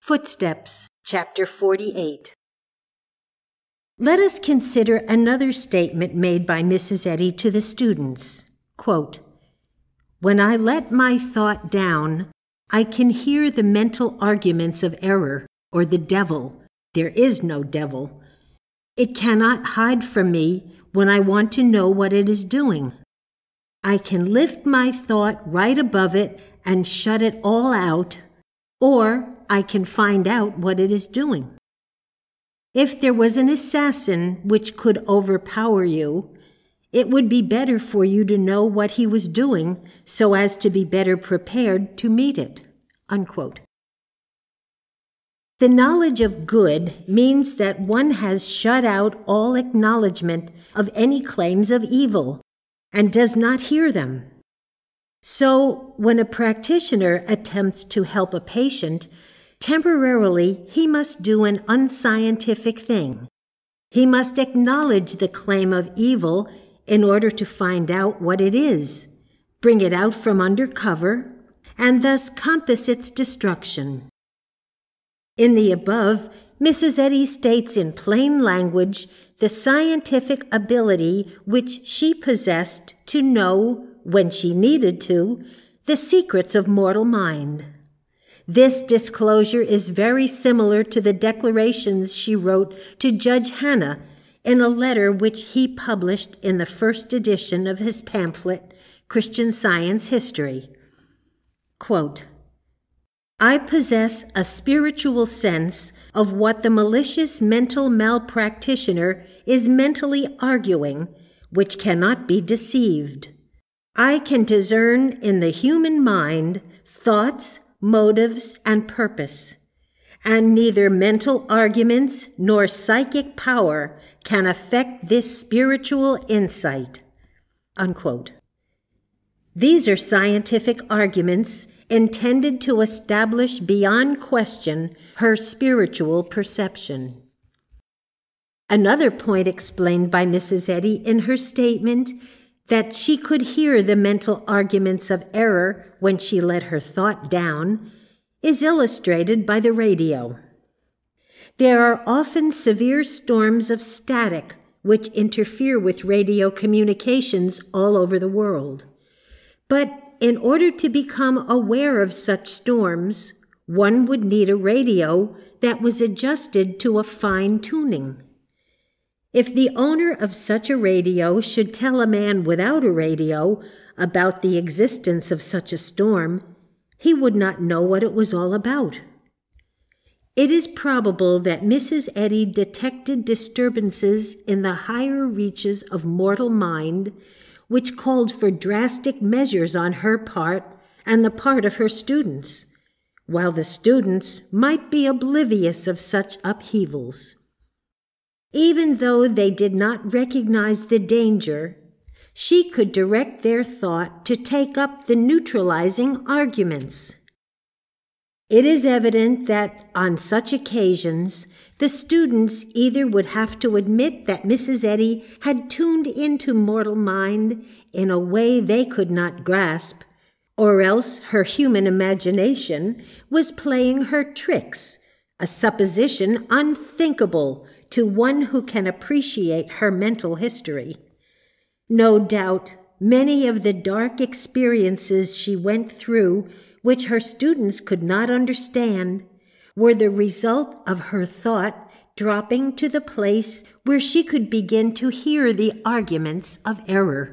Footsteps, Chapter 48. Let us consider another statement made by Mrs. Eddy to the students. Quote, "When I let my thought down, I can hear the mental arguments of error, or the devil. There is no devil. It cannot hide from me when I want to know what it is doing. I can lift my thought right above it and shut it all out, or I can find out what it is doing. If there was an assassin which could overpower you, it would be better for you to know what he was doing so as to be better prepared to meet it." Unquote. The knowledge of good means that one has shut out all acknowledgement of any claims of evil and does not hear them. So, when a practitioner attempts to help a patient, temporarily he must do an unscientific thing. He must acknowledge the claim of evil in order to find out what it is, bring it out from under cover, and thus compass its destruction. In the above, Mrs. Eddy states in plain language the scientific ability which she possessed to know, when she needed to, the secrets of mortal mind. This disclosure is very similar to the declarations she wrote to Judge Hanna in a letter which he published in the first edition of his pamphlet, Christian Science History. Quote, "I possess a spiritual sense of what the malicious mental malpractitioner is mentally arguing, which cannot be deceived. I can discern in the human mind thoughts, motives, and purpose, and neither mental arguments nor psychic power can affect this spiritual insight." Unquote. These are scientific arguments intended to establish beyond question her spiritual perception. Another point explained by Mrs. Eddy in her statement that she could hear the mental arguments of error when she let her thought down is illustrated by the radio. There are often severe storms of static which interfere with radio communications all over the world. But in order to become aware of such storms, one would need a radio that was adjusted to a fine tuning. If the owner of such a radio should tell a man without a radio about the existence of such a storm, he would not know what it was all about. It is probable that Mrs. Eddy detected disturbances in the higher reaches of mortal mind which called for drastic measures on her part and the part of her students, while the students might be oblivious of such upheavals. Even though they did not recognize the danger, she could direct their thought to take up the neutralizing arguments. It is evident that on such occasions, the students either would have to admit that Mrs. Eddy had tuned into mortal mind in a way they could not grasp, or else her human imagination was playing her tricks, a supposition unthinkable to one who can appreciate her mental history. No doubt, many of the dark experiences she went through, which her students could not understand, were the result of her thought dropping to the place where she could begin to hear the arguments of error.